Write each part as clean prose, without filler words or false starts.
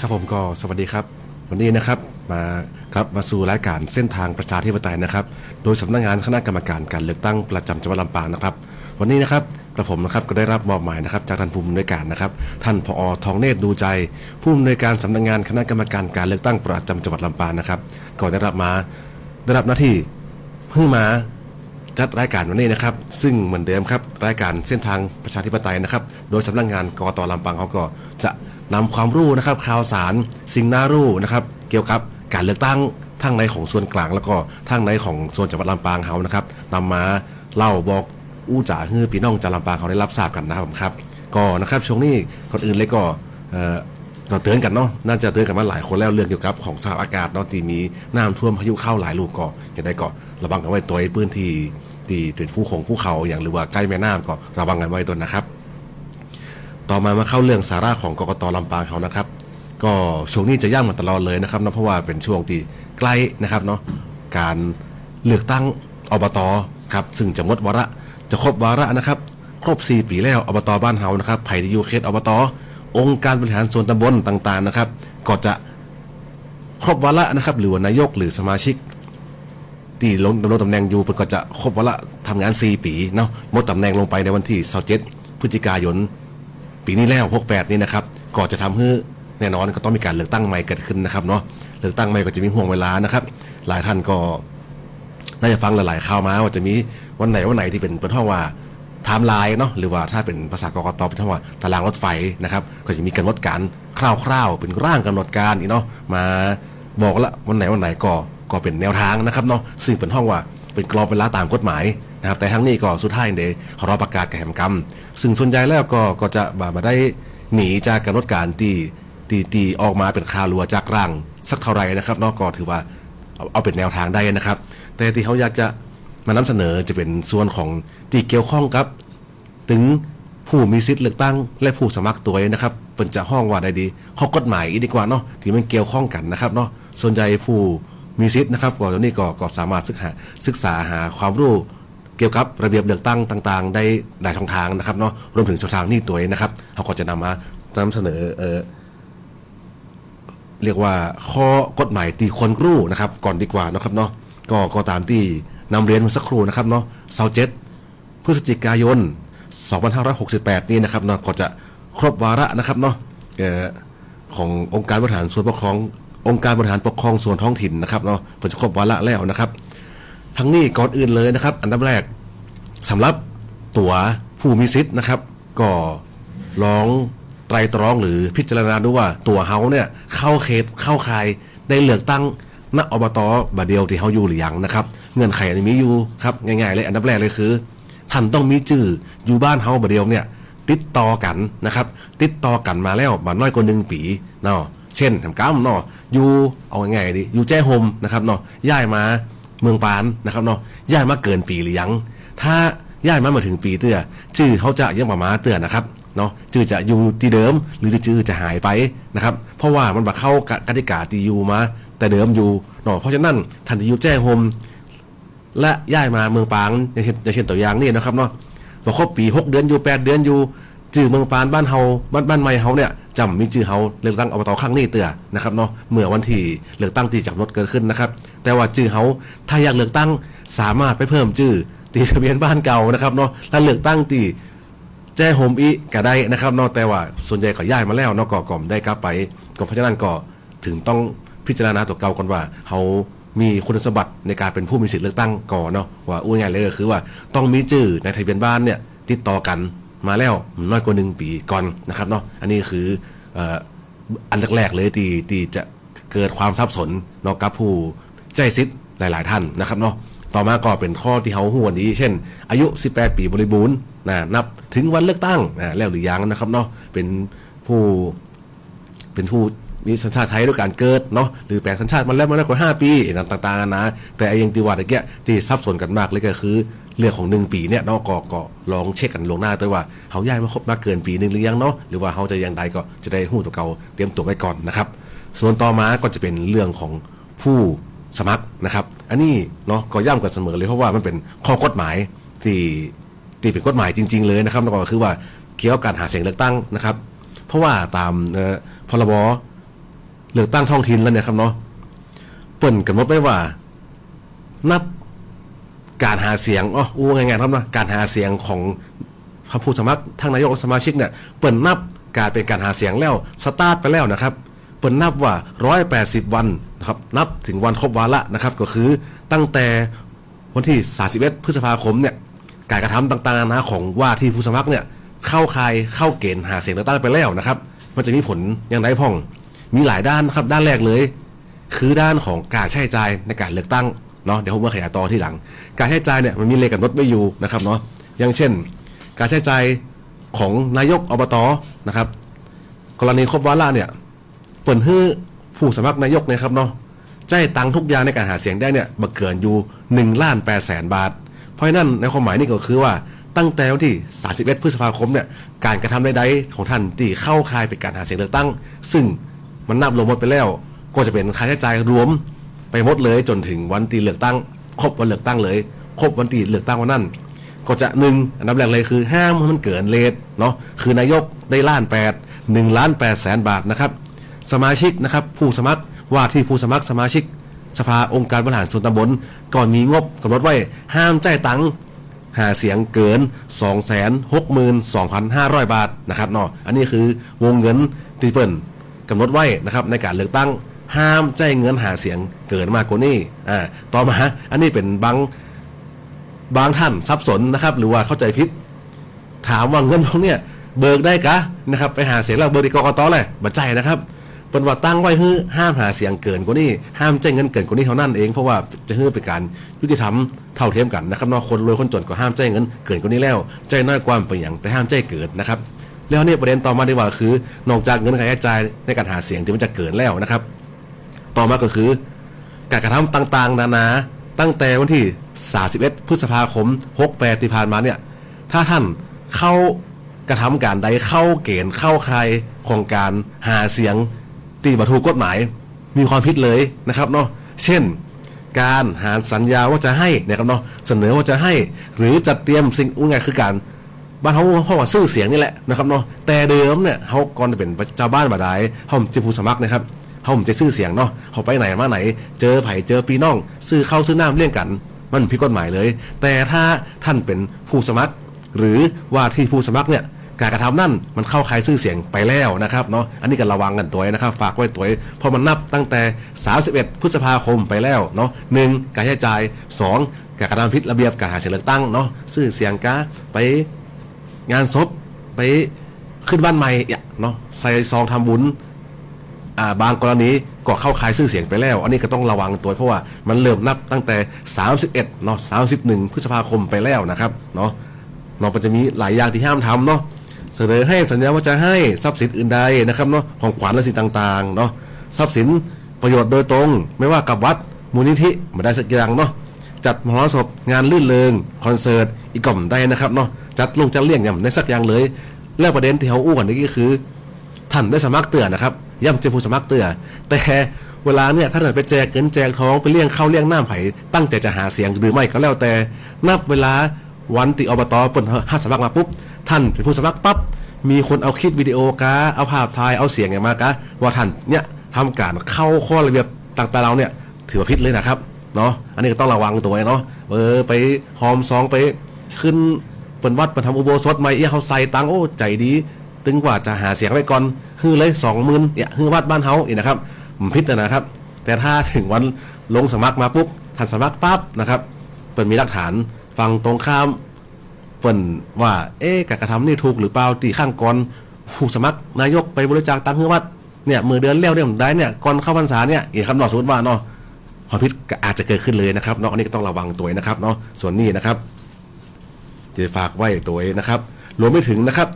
ครับผมก็สวัสดีครับวันนี้นะครับมาสู่รายการเส้นทางประชาธิปไตยนะครับโดยสำนักงานคณะกรรมการการเลือกตั้งประจำจังหวัดลำปางนะครับวันนี้นะครับกระผมนะครับก็ได้รับมอบหมายนะครับจากท่านผู้อำนวยการนะครับท่านผอ.ทองเนตรดูใจผู้อำนวยการสำนักงานคณะกรรมการการเลือกตั้งประจำจังหวัดลำปางนะครับก็ได้รับหน้าที่เพื่อมาจัดรายการวันนี้นะครับซึ่งเหมือนเดิมครับรายการเส้นทางประชาธิปไตยนะครับโดยสำนักงานกต.ลำปางเขาก็จะนำความรู้นะครับข่าวสารสิ่งน่ารู้นะครับเกี่ยวกับการเลือกตั้งทั้งในของส่วนกลางแล้วก็ทั้งในของส่วนจังหวัดลำปางเขานะครับนำมาเล่าบอกอู้จ่าฮือพี่น้องจังหวัดลำปางเขาได้รับทราบกันนะครับผมครับก็นะครับช่วงนี้ก่อนอื่นเลยก็เราเตือนกันเนาะน่าจะเตือนกันมาหลายคนแล้วเรื่องเกี่ยวกับของสภาพอากาศเนาะที่มีน้ำท่วมพายุเข้าหลายลูกก็อย่างไรก็ระวังกันไว้ตัวพื้นที่ที่ติดภูเขาอย่างหรือว่าใกล้แม่น้ำก็ระวังกันไว้ตัวนะครับต่อมาเข้าเรื่องสาระของกกต.ลำปางเขานะครับก็ช่วงนี้จะย่างมาตลอดเลยนะครับเนาะเพราะว่าเป็นช่วงที่ใกล้นะครับเนาะการเลือกตั้งอบต.ครับซึ่งจะหมดวาระจะครบวาระนะครับครบ4 ปีแล้วอบต.บ้านเฮานะครับไผ่ที่อยู่เขตอบต.องค์การบริหารส่วนตำบลต่างๆนะครับก็จะครบวาระนะครับหรือว่านายกหรือสมาชิกที่ลงดำรงตำแหน่งอยู่ก็จะครบวาระทำงาน4 ปีเนาะหมดตำแหน่งลงไปในวันที่27 พฤศจิกายนปีนี้แล้ว68นี่นะครับก็จะทำให้แน่นอนก็ต้องมีการเลือกตั้งใหม่เกิดขึ้นนะครับเนาะเลือกตั้งใหม่ก็จะมีห่วงเวลานะครับหลายท่านก็น่าจะฟังหลายๆข่าวมาว่าจะมีวันไหนที่เป็นห้องว่าไทม์ไลน์เนาะหรือว่าถ้าเป็นภาษากกต.เป็นห้องว่าตารางรถไฟนะครับก็จะมีกำหนดการคร่าวๆเป็นร่างกำหนดการเนาะมาบอกละวันไหนก็เป็นแนวทางนะครับเนาะซึ่งเป็นห้องว่าเป็นกรอบเวลาตามกฎหมายนะครับแต่ทั้งนี้ก็สุดท้ายเดี๋ยวรอประกาศแห่งกรรมซึ่งส่วนใหญ่แล้วก็จะมาได้หนีจากกำหนดการที่ออกมาเป็นคาลัวจากร่างสักเท่าไรนะครับเนาะก็ถือว่าเอาเป็นแนวทางได้นะครับแต่ที่เขาอยากจะมานำเสนอจะเป็นส่วนของที่เกี่ยวข้องกับถึงผู้มีสิทธิ์เลือกตั้งและผู้สมัครตัวนะครับเป็นจะห้องว่าใดดีข้อกฎหมายดีกว่าเนาะที่มันเกี่ยวข้องกันนะครับเนาะส่วนใหญ่ผู้มีสิทธิ์นะครับก็ตอนนี้ก็สามารถศึกษาหาความรู้เกี่ยวกับระเบียบเลือกตั้งต่างๆได้หลายช่องทางนะครับเนาะรวมถึงช่องทางนี้ตัวนะครับเขาก็จะนำเสนอเรียกว่าข้อกฎหมายตีควรรู้นะครับก่อนดีกว่านะครับเนาะก็ตามที่นำเรียนมาสักครู่นะครับเนาะ27 พฤศจิกายน 2568นี่นะครับเนาะก็จะครบวาระนะครับเนาะขององค์การบริหารส่วนปกครององค์การบริหารปกครองส่วนท้องถิ่นนะครับเนาะก็จะครบวาระแล้วนะครับทั้งนี้ก่อนอื่นเลยนะครับอันดับแรกสำหรับตัวผู้มีสิทธิ์นะครับก็ลองไตรตรองหรือพิจารณาดูว่าตัวเฮาเนี่ยเข้าเขตเข้าข่ายได้เลือกตั้งณอบต.บาเดียวที่เฮาอยู่หรือยังนะครับเงื่อนไขอันนี้มีอยู่ครับง่ายๆเลยอันดับแรกเลยคือท่านต้องมีชื่ออยู่บ้านเฮาบาเดียวเนี่ยติดต่อกันนะครับติดต่อกันมาแล้วบ่น้อยกว่า1 ปีเนาะเช่นทำก้ามเนาะอยู่เอาง่ายๆดิอยู่แจ้โฮมนะครับเนาะย้ายมาเมืองปานนะครับเนาะย้ายมาเกินปีหรือยังถ้าย้ายมาถึงปีเตื้อชื่อเขาจะยังประมาเตื้อนะครับเนาะชื่อจะอยู่ที่เดิมหรือชื่อจะหายไปนะครับเพราะว่ามันบ่เข้ากติกาที่อยู่มาแต่เดิมอยู่เนาะเพราะฉะนั้นท่านที่อยู่แจ้โฮมและย้ายมาเมืองปางอย่างเช่นตัวอย่างนี่นะครับเนาะพอครบปี6 เดือนอยู่8 เดือนอยู่ชื่อเมืองปานบ้านเฮาบ้านใหม่เฮาเนี่ยจำมีชื่อเฮาเลือกตั้งอบต.ครั้งนี้เตื้อนะครับเนาะเมื่อวันที่เลือกตั้งที่กำหนดเกิดขึ้นนะครับแต่ว่าชื่อเฮาถ้าอยากเลือกตั้งสามารถไปเพิ่มชื่อที่ทะเบียนบ้านเก่านะครับเนาะแล้วเลือกตั้งที่แจ้โฮมอีก็ได้นะครับเนาะแต่ว่าส่วนใหญ่ก็ย้ายมาแล้วเนาะก็ได้กลับไปก็เพราะฉะนั้นก็ถึงต้องพิจารณาตัวเก่าก่อนว่าเฮามีคุณสมบัติในการเป็นผู้มีสิทธิ์เลือกตั้งก่อนเนาะว่าง่ายเลยก็คือว่าต้องมีชื่อในทะเบียนบ้านเนี่ยติดต่อกันมาแล้วน้อยกว่า1 ปีก่อนนะครับเนาะอันนี้คืออันแรกๆเลยที่จะเกิดความสับสนเนาะกับผู้ใจสิทธิ์หลายๆท่านนะครับเนาะต่อมาก็เป็นข้อที่เฮาฮู้วันนี้เช่นอายุ18 ปีบริบูรณ์นับถึงวันเลือกตั้งแล้วหรือยังนะครับเนาะเป็นผู้มีสัญชาติไทยด้วยการเกิดเนาะหรือแปลสัญชาติมาแล้วมากกว่า5 ปีต่างๆนะแต่ไอ้ยังที่ว่าตะเกียที่ซับซ้อนกันมากเลยก็คือเรื่องของ1 ปีเนี่ยเนาะก็ลองเช็คกันลงหน้าด้วยว่าเฮาย้ายมาครบมาเกินปีนึงหรือยังเนาะหรือว่าเฮาจะยังใดก็จะได้ฮู้ตัวเก่าเตรียมตัวไว้ก่อนนะครับส่วนต่อมาก็จะเป็นเรื่องของผู้สมัครนะครับอันนี้เนาะก็ย้ำกันเสมอเลยเพราะว่ามันเป็นข้อกฎหมายที่เป็นกฎหมายจริงๆเลยนะครับก็คือว่าเกี่ยวกับการหาเสียงเลือกตั้งนะครับเพราะว่าตามพรบ เลือกตั้งท้องถิ่นแล้วเนี่ยครับเนาะเปิ่นกำหนดไว้ว่านับการหาเสียงง่ายๆครับนะการหาเสียงของผู้สมัครทั้งนายกและสมาชิกเนี่ยเปิ่นนับการเป็นการหาเสียงแล้วสตาร์ทไปแล้วนะครับเปิ่นนับว่า180วันนะครับนับถึงวันครบวาระนะครับก็คือตั้งแต่วันที่31พฤษภาคมเนี่ยการกระทำต่างๆนะของว่าที่ผู้สมัครเนี่ยเข้าข่ายเข้าเกณฑ์หาเสียงเลือกตั้งไปแล้วนะครับมันจะมีผลอย่างไรพ่องมีหลายด้านครับด้านแรกเลยคือด้านของการใช้จ่ายในการเลือกตั้งเนาะเดี๋ยวผมมาขยายต่อที่หลังการใช้จ่ายเนี่ยมันมีเลขกำหนดไว้อยู่นะครับเนาะอย่างเช่นการใช้จ่ายของนายกอบต.นะครับกรณีครบวาระเนี่ยเปิดให้ผู้สมัครนายกเนี่ยครับเนาะจ่ายตังค์ทุกอย่างในการหาเสียงได้เนี่ยบ่เกินอยู่1,800,000 บาทเพราะฉะนั้นในความหมายนี่ก็คือว่าตั้งแต่วันที่31พฤษภาคมเนี่ยการกระทำใดๆของท่านที่เข้าข่ายเป็นการหาเสียงเลือกตั้งซึ่งมันนับรวมหมดไปแล้วก็จะเป็นค่าใช้จ่ายรวมไปหมดเลยจนถึงวันที่เลือกตั้งครบวันเลือกตั้งเลยครบวันที่เลือกตั้งวันนั้นก็จะอันดับแรกเลยคือห้ามให้มันเกินเลทเนาะคือนายกได้1,800,000 บาทนะครับสมาชิกนะครับผู้สมัครว่าที่ผู้สมัครสมาชิกสภาองค์การบริหารส่วนตำบลก่อนมีงบกำหนดไว้ห้ามจ่ายตังค์หาเสียงเกิน 262,500 บาทนะครับเนาะอันนี้คือวงเงินที่เปิ้นกำหนดไว้นะครับในการเลือกตั้งห้ามจ่ายเงินหาเสียงเกินมากกว่านี้ต่อมาอันนี้เป็นบางท่านสับสนนะครับหรือว่าเข้าใจผิดถามว่าเงินพวกเนี้ยเบิกได้กะนะครับไปหาเสียงแล้วเบิกที่กกต.เลยบ่ใจนะครับเป็นว่าตั้งไว้ให้ห้ามหาเสียงเกินกว่านี้ห้ามจ่ายเงินเกินกว่านี้เท่านั้นเองเพราะว่าจะให้เป็นการยุติธรรมเท่าเทียมกันนะครับเนาะคนรวยคนจนก็ห้ามจ่ายเงินเกินกว่านี้แล้วจ่ายน้อยกว่าเป็นอย่างแต่ห้ามจ่ายเกินนะครับแล้วเนี่ยประเด็นต่อมาดีกว่าคือนอกจากเงินค่าใช้จ่ายในการหาเสียงที่มันจะเกินแล้วนะครับต่อมาก็คือการกระทำต่างๆนานาตั้งแต่วันที่31พฤษภาคม68ที่ผ่านมาเนี่ยถ้าท่านเข้ากระทำการใดเข้าเกณฑ์เข้าข่ายของการหาเสียงที่บ่ถูกกฎหมายมีความผิดเลยนะครับเนาะเช่นการหาสัญญาว่าจะให้นะครับเนาะเสนอว่าจะให้หรือจัดเตรียมสิ่งง่ายคือการบ้านเขาว่าซื้อเสียงนี่แหละนะครับเนาะแต่เดิมเนี่ยเขาก่อนจะเป็นเจ้าบ้านบ่ได้เขาจะผู้สมัครนะครับเขาจะซื้อเสียงเนาะเขาไปไหนมาไหนเจอไผ่เจอปีน้องซื้อข้าวซื้อน้ำเลี่ยงกันมันผิดกฎหมายเลยแต่ถ้าท่านเป็นผู้สมัครหรือว่าที่ผู้สมัครเนี่ยการกระทำนั่นมันเข้าข่ายซื้อเสียงไปแล้วนะครับเนาะอันนี้ก็ระวังกันตัวนะครับฝากไว้ตัวเพราะมันนับตั้งแต่31พฤษภาคมไปแล้วเนาะ1การใช้จ่าย2การกระทำผิดระเบียบการหาเสียงเลือกตั้งเนาะซื้อเสียงกะไปงานศพไปขึ้นบ้านใหม่เนาะใส่ซองทำบุญบางกรณีก็เข้าข่ายซื้อเสียงไปแล้วอันนี้ก็ต้องระวังตัวเพราะว่ามันเริ่มนับตั้งแต่31เนาะ31พฤษภาคมไปแล้วนะครับเนาะมันจะมีหลายอย่างที่ห้ามทำเนาะเสนอให้สัญญาว่าจะให้ทรัพย์สินอื่นใดนะครับเนาะของขวัญและสิ่งต่างๆเนาะทรัพย์สินประโยชน์โดยตรงไม่ว่ากับวัดมูลนิธิไม่ได้สักอย่างเนาะจัดมหรสพงานลื่นเริงคอนเสิร์ตอีกก่อมได้นะครับเนาะจัดเลี้ยงอย่างได้สักอย่างเลยแล้วประเด็นที่เขาอู้กันนี่ก็คือท่านได้สมัครเตือนนะครับย่ำเจ้าผู้สมัครเตือนแต่เวลาเนี่ยถ้าท่านไปแจกเงินแจกทองไปเลี้ยงข้าวเลี้ยงน้ำไผ่ตั้งใจจะหาเสียงหรือไม่ก็แล้วแต่นับเวลาวันที่อบต.เปิดสมัครมาปุ๊บท่านเป็นผู้สมัครปั๊บมีคนเอาคลิปวิดีโอกาเอาภาพถ่ายเอาเสียงอย่างมากะว่าท่านเนี่ยทำการเข้าข้อระเบียบต่างๆเราเนี่ยถือว่าผิดเลยนะครับเนาะอันนี้ก็ต้องระวังตัวเนาะไปหอมซองไปขึ้นเปิดวัดไปทำอุโบสถใหม่เขาใส่ตังโอ้ใจดีตึงกว่าจะหาเสียงไว้ก่อนคือเลย20,000เนี่ยคือวัดบ้านเฮาอีกนะครับมันผิดนะครับแต่ถ้าถึงวันลงสมัครมาปุ๊บท่านสมัครปั๊บนะครับเปิดมีหลักฐานฟังตรงข้ามเปิ่นว่าการกระทำนี่ถูกหรือเปล่าตีข้างก่อนผู้สมัครนายกไปบริจาคตังค์ให้วัดเนี่ยมือเดือนเลี้ยวเนี่ยได้เนี่ยก่อนเข้าพรรษาเนี่ยอีกคำนอกสมมติว่าเนาะความผิดอาจจะเกิดขึ้นเลยนะครับเนาะอันนี้ก็ต้องระวังตัวนะครับเนาะส่วนนี้นะครับจะฝากไว้ตัวนะครับรวมไม่ถึงนะครับ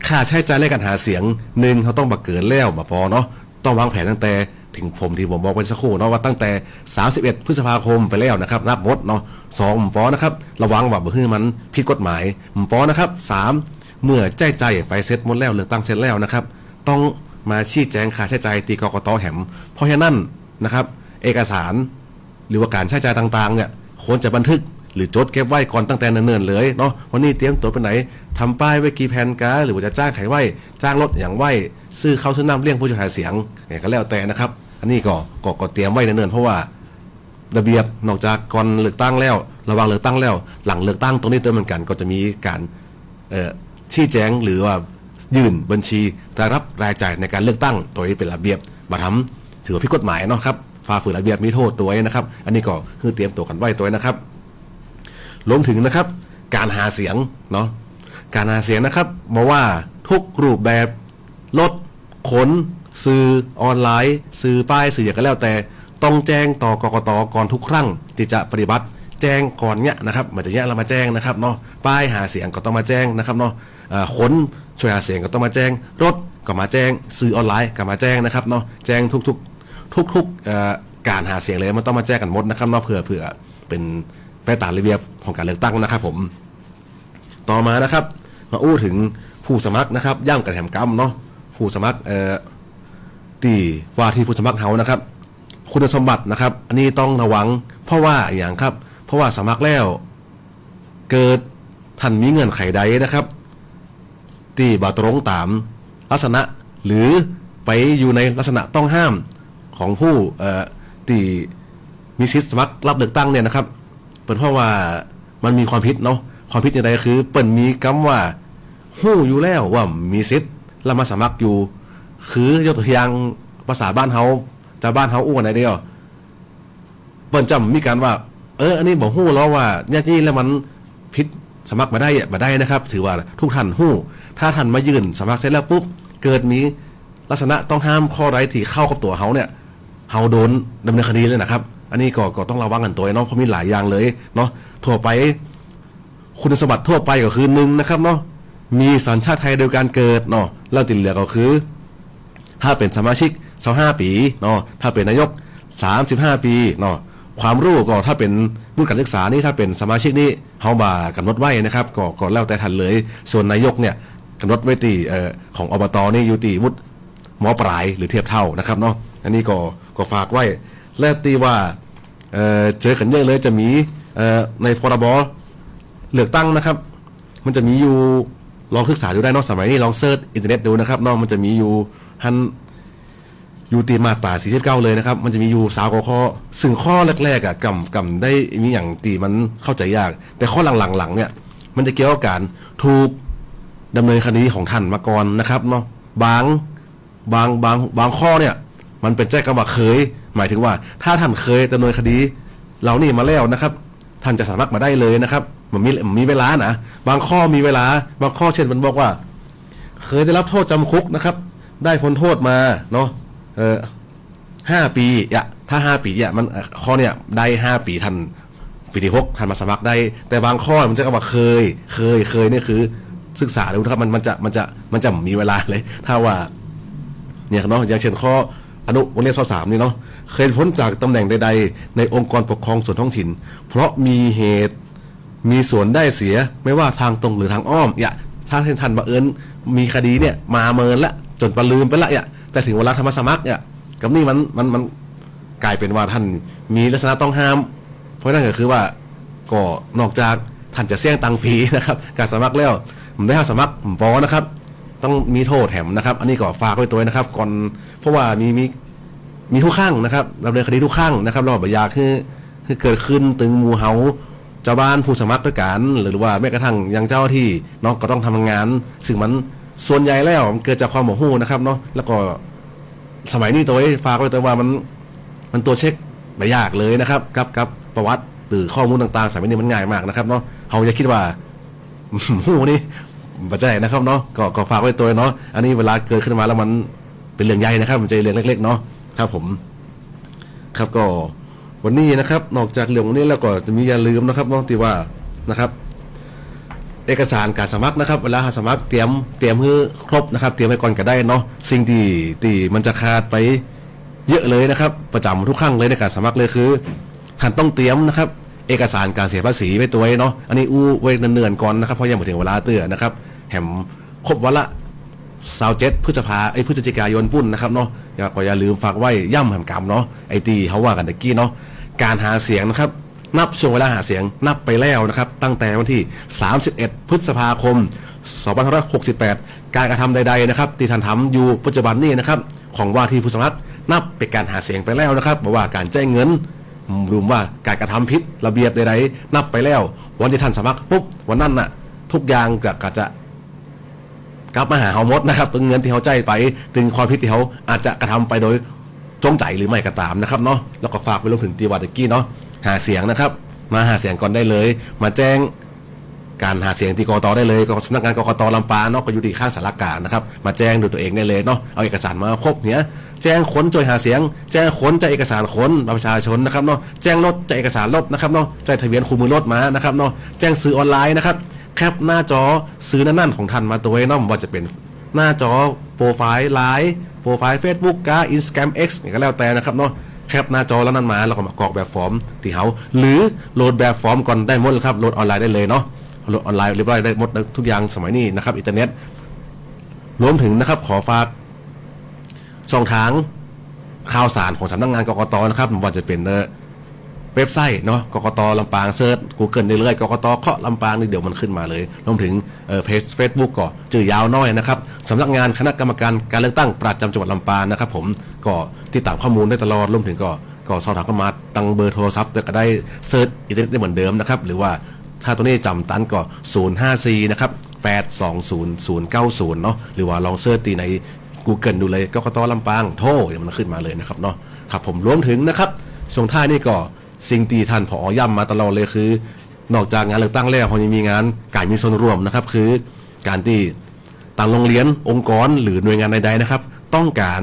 ค่าใช้จ่ายในการหาเสียง1เขาต้องบักเกินแล้วบ่พอเนาะต้องวางแผนตั้งแต่ถึงผมที่ผมบอกไปสักครู่เนาะว่าตั้งแต่31พฤษภาคมไปแล้วนะครับนับหมดเนาะ2ปอนะครับระวังว่าบ่ฮื้อมันผิดกฎหมายปอนะครับ3เมื่อใจไปเสร็จหมดแล้วเลือกตั้งเสร็จแล้วนะครับต้องมาชี้แจงค่าใช้จ่ายตีกกต.แหมเพราะฉะนั้นนะครับเอกสารหรือว่าการใช้จ่ายต่างๆเนี่ยควรจะบันทึก หรือจดเก็บไว้ก่อนตั้งแต่เนิ่นๆเลยเนาะวันนี้เตรียมตัวไปไหนทำป้ายไว้กี่แผ่นกาหรือว่าจะจ้างใครไว้จ้างรถอย่างไว้ซื้อข้าวซื้อน้ำเลี้ยงผู้หาเสียงเนี่ยก็แล้วแต่นะครับอันนี้ก็เตรียมไว้เนิ่นๆเพราะว่าระเบียบนอกจากก่อนเลือกตั้งแล้วระหว่างเลือกตั้งแล้วหลังเลือกตั้งตรงนี้เติมเหมือนกันก็จะมีการชี้แจงหรือว่ายื่นบัญชีรายรับรายจ่ายในการเลือกตั้งตัวนี้เป็นระเบียบมาทำถือว่าผิดกฎหมายเนาะครับฝ่าฝืนระเบียบมีโทษตัวนะครับอันนี้ก็คือเตรียมตัวกันไว้ตัวนะครับรวมถึงนะครับการหาเสียงเนาะการหาเสียงนะครับมาว่าทุกรูปแบบรถขนสื่อออนไลน์สื่อป้ายสื่ออย่างก็แล้วแต่ต้องแจ้งต่อกกต.ก่อนทุกครั้งที่จะปฏิบัติแจ้งก่อนเนี่ยนะครับมันจะเนี่ยเรามาแจ้งนะครับเนาะป้ายหาเสียงก็ต้องมาแจ้งนะครับเนาะขนช่วยหาเสียงก็ต้องมาแจ้งรถก็มาแจ้งสื่อออนไลน์ก็มาแจ้งนะครับเนาะแจ้งทุกการหาเสียงเลยมันต้องมาแจ้งกันหมดนะครับเนาะเพื่อเป็นไปตามระเบียบของการเลือกตั้งนะครับผมต่อมานะครับมาอู้ถึงผู้สมัครนะครับย่ำกันแถมกำเนาะผู้สมัครตีว่าที่ผู้สมัครเฮานะครับคุณสมบัตินะครับอันนี้ต้องระวังเพราะว่าอย่างครับเพราะว่าสมัครแล้วเกิดท่านมีเงื่อนไขใดนะครับตีบ่ตรงตามลักษณะหรือไปอยู่ในลักษณะต้องห้ามของผู้ตีมีสิทธิสมัครรับเลือกตั้งเนี่ยนะครับเป็นเพราะว่ามันมีความผิดเนาะความผิดอย่างไรคือเปิ่นมีคำว่าหู้อยู่แล้วว่ามีสิทธิ์แล้วมาสมัครอยู่คือยกตัวอย่างภาษาบ้านเฮาจะบ้านเฮาอู้กันได้เดียวเปิ่นจำมีการว่าอันนี้บอกหู้แล้วว่าเนี่ยนี่แล้วมันผิดสมัครมาได้นะครับถือว่าทุกท่านหู้ถ้าท่านมายื่นสมัครเสร็จแล้วปุ๊บเกิดมีลักษณะต้องห้ามข้อใดที่เข้ากับตัวเฮาเนี่ยเฮาโดนดำเนินคดีเลยนะครับอันนี้ก็ต้องระวังกันตัวเนาะเพราะมีหลายอย่างเลยเนาะทั่วไปคุณสมบัติทั่วไปก็คือ1นะครับเนาะมีสัญชาติไทยโดยการเกิดเนาะแล้วติดเหลือก็คือถ้าเป็นสมาชิก25ปีเนาะถ้าเป็นนายก35ปีเนาะความรู้ก็ถ้าเป็นผู้การศึกษานี่ถ้าเป็นสมาชิกนี่เฮามากำหนดไว้นะครับก็แล้วแต่ท่านเลยส่วนนายกเนี่ยกำหนดไว้ตีของอบตนี่อยู่ตีวุฒิม.ปลายหรือเทียบเท่านะครับเนาะอันนี้ก็ฝากไว้และตีว่าเจอกันเยอะเลยจะมีในพรบเลือกตั้งนะครับมันจะมีอยู่ลองศึกษาดูได้เนาะสมัยนี้ลองเซิร์ชอินเทอร์เน็ตดูนะครับเนาะมันจะมีอยู่ตีมาตรา49เลยนะครับมันจะมีอยู่3ข้อซึ่งข้อแรกๆอ่ะกำได้มีอย่างตีมันเข้าใจยากแต่ข้อหลังๆเนี่ยมันจะเกี่ยวกับการถูกดำเนินคดีของท่านมาก่อนนะครับเนาะบางข้อเนี่ยมันเป็นแจ้งคำว่าเคยหมายถึงว่าถ้าท่านเคยดำเนินคดีเรานี่มาแล้วนะครับท่านจะสามารถมาได้เลยนะครับมันมีเวลานะบางข้อมีเวลาบางข้อเช่นมันบอกว่าเคยได้รับโทษจำคุกนะครับได้พ้นโทษมาเนาะ5 ปีถ้า5 ปีมันข้อเนี่ยได้5 ปีท่านปีที่6ท่านมาสมัครได้แต่บางข้อมันจะคำว่าเคยเนี่ยคือศึกษาดูนะครับมันจะมีเวลาเลยถ้าว่าเนี่ยเนาะอย่างเช่นข้ออนุวงเล็บข้อ3นี่เนาะเคยพ้นจากตำแหน่งใดๆในองค์กรปกครองส่วนท้องถิ่นเพราะมีเหตุมีส่วนได้เสียไม่ว่าทางตรงหรือทางอ้อมถ้าท่านบังเอิญมีคดีเนี่ยมาเมินละจนประลืมไปละแต่ถึงเวลาธรรมสมัครกับนี่มันกลายเป็นว่าท่านมีลักษณะต้องห้ามเพราะนั่นก็คือว่าก็นอกจากท่านจะเสี่ยงตังฟรีนะครับการสมัครแล้วผมได้สมัครผมฟ้องนะครับต้องมีโทษแถมนะครับอันนี้ก็ฝากไว้ตัวนะครับก่อนเพราะว่ามีทุกข้างนะครับดำเนินคดีทุกข้างนะครับเราอยากคือเกิดขึ้นตึงหมู่เฮาเจ้าบ้านผู้สมัครด้วยกันหรือว่าแม้กระทั่งยังเจ้าที่เนาะก็ต้องทำงานซึ่งมันส่วนใหญ่แล้วมันเกิดจากความโมโหนะครับเนาะแล้วก็สมัยนี้ตัวฝากไว้ตัวว่ามันตัวเช็คไม่ยากเลยนะครับกับประวัติหรือข้อมูลต่างๆสมัยนี้มันง่ายมากนะครับเนาะเฮาอย่าคิดว่าหูนี่ปัจจัยนะครับเนาะก็ฝากไว้ตัวเนาะอันนี้เวลาเกิดขึ้นมาแล้วมันเป็นเรื่องใหญ่นะครับมันจะเรื่องเล็กๆเนาะครับผมครับก็วันนี้นะครับนอกจากเรื่องนี้แล้วก็จะมีอย่าลืมนะครับน้องที่ว่านะครับเอกสารการสมัครนะครับเวลาสมัครเตรียมให้ครบนะครับเตรียมไว้ก่อนก็ได้เนาะสิ่งที่มันจะขาดไปเยอะเลยนะครับประจำทุกครั้งเลยในการสมัครเลยคือท่านต้องเตรียมนะครับเอกสารการเสียภาษีไว้ตัวเนาะอันนี้ไว้เนิ่นๆก่อนนะครับเพราะยังไม่ถึงเวลาเตือนนะครับแหมครบวันละ27 พฤศจิกายนปุ่นนะครับเนาะอย่าลืมฝากไว้ย่ำแหมกรรมเนาะไอตีเขาว่ากันตะกี้เนาะการหาเสียงนะครับ นับช่วงเวลาหาเสียงนับไปแล้วนะครับตั้งแต่วันที่ 31 พฤษภาคม 2568 การกระทำใดๆนะครับที่ท่านทำอยู่ปัจจุบันนี้นะครับของว่าที่ผู้สมัครนับเป็นการหาเสียงไปแล้วนะครับบอกว่าการแจ้งเงินรวมว่าการกระทำผิดระเบียบใดๆนับไปแล้ววันที่ท่านสมัครปุ๊บวันนั้นน่ะทุกอย่างก็จะกลับมาหาเฮาหมดนะครับตึงเงินที่เขาใจไปตึงความผิดที่เขาอาจจะกระทำไปโดยจงใจหรือไม่ก็ตามนะครับเนาะแล้วก็ฝากไปรวมถึงตีวัตกี้เนาะหาเสียงนะครับมาหาเสียงก่อนได้เลยมาแจ้งการหาเสียงที่กกตได้เลยก็สำนักงานกกตลำปางเนาะก็อยู่ที่ข้างสารกลางนะครับมาแจ้งด้วยตัวเองได้เลยเนาะเอาเอกสารมาครบเนี้ยแจ้งค้นจ่วยหาเสียงแจ้งค้นใจเอกสารค้นประชาชนนะครับเนาะแจ้งรถใจเอกสารรถนะครับเนาะใจทะเบียนคู่มือรถมานะครับเนาะแจ้งซื้อออนไลน์นะครับแคปหน้าจอซื้อนั่นของท่านมาตัวเนาะว่าจะเป็นหน้าจอโปรไฟล์ไลน์โปรไฟล์ Facebook กา Instagram X ก็แล้วแต่นะครับเนาะแคปหน้าจอแล้วนั่นมาแล้วก็มากรอกแบบฟอร์มที่เขาหรือโหลดแบบฟอร์มก่อนได้หมดเลยครับโหลดออนไลน์ได้เลยเนาะโหลดออนไลน์เรียบร้อยได้หมดทุกอย่างสมัยนี้นะครับอินเทอร์เน็ตรวมถึงนะครับขอฝากช่องทางข่าวสารของสำนักงานกกตนะครับว่าจะเป็นเว็บไซต์เนาะกกตลำปางเซิร์ช Google ได้เลยกกตเคาะลำปางนี่เดี๋ยวมันขึ้นมาเลยรวมถึงเพจ Facebook ก็ชื่อยาวน้อยนะครับสำนักงานคณะกรรมการการเลือกตั้งประจำจังหวัดลำปางนะครับผมก็ติดตามข้อมูลได้ตลอดรวมถึงก็สอบถามเข้ามาตั้งเบอร์โทรศัพท์แต่ก็ได้เซิร์ชอินเทอร์เน็ตได้เหมือนเดิมนะครับหรือว่าถ้าตัวนี้จำตันก็054นะครับ820 090เนาะหรือว่าลองเซิร์ชตีใน Google ดูเลยกกตลำปางโทรเดี๋ยวมันขึ้นมาเลยนะครับเนาะครับผมรวมถึงนะครับช่วงท้ายนี่ก็สิ่งที่ท่านผอ.ย้ำมาตลอดเลยคือนอกจากงานเลือกตั้งแล้วเขายังมีงานการมีส่วนร่วมนะครับคือการที่ต่างโรงเรียนองค์กรหรือหน่วยงานใดๆนะครับต้องการ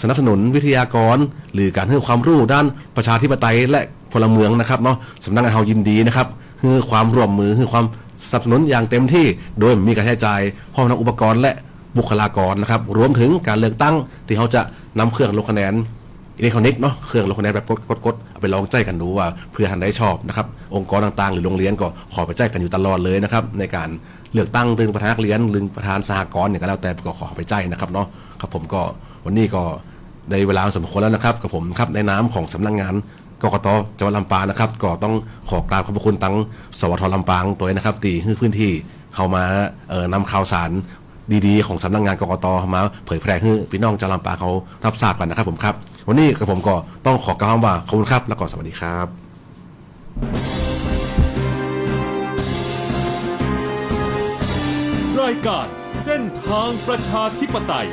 สนับสนุนวิทยากรหรือการให้ความรู้ด้านประชาธิปไตยและพลเมืองนะครับเนาะสำนักงานเรายินดีนะครับให้ความร่วมมือให้ความสนับสนุนอย่างเต็มที่โดยมีการใช้จ่ายพร้อมทั้งอุปกรณ์และบุคลากรนะครับรวมถึงการเลือกตั้งที่เขาจะนำเครื่องลงคะแนนอิเล็กทรอนิกส์เนาะเครื่องลงคะแนนแบบกดเอาไปลองใจกันดูว่าเพื่อท่านได้ชอบนะครับองค์กรต่างๆหรือโรงเรียนก็ขอไปใจกันอยู่ตลอดเลยนะครับในการเลือกตั้งตึงประธานนักเรียนหรือประธานสหกรณ์เนี่ยก็แล้วแต่ก็ขอไปใจนะครับเนาะครับผมก็วันนี้ก็ในเวลาสมควรแล้วนะครับกับผมครับในนามของสำนักงานกกตจังหวัดลำปางนะครับก็ต้องขอกราบขอบพระคุณตั้งสวทลำปางตัวนี้นะครับที่ให้พื้นที่เข้ามานำข่าวสารดีๆของสำนักงานกกตมาเผยแพร่ให้พี่น้องชาวลำปางเขารับทราบกันนะครับผมครับวันนี้กับผมก็ต้องขอกล่าวว่าขอบคุณครับแล้วก็สวัสดีครับรายการเส้นทางประชาธิปไตย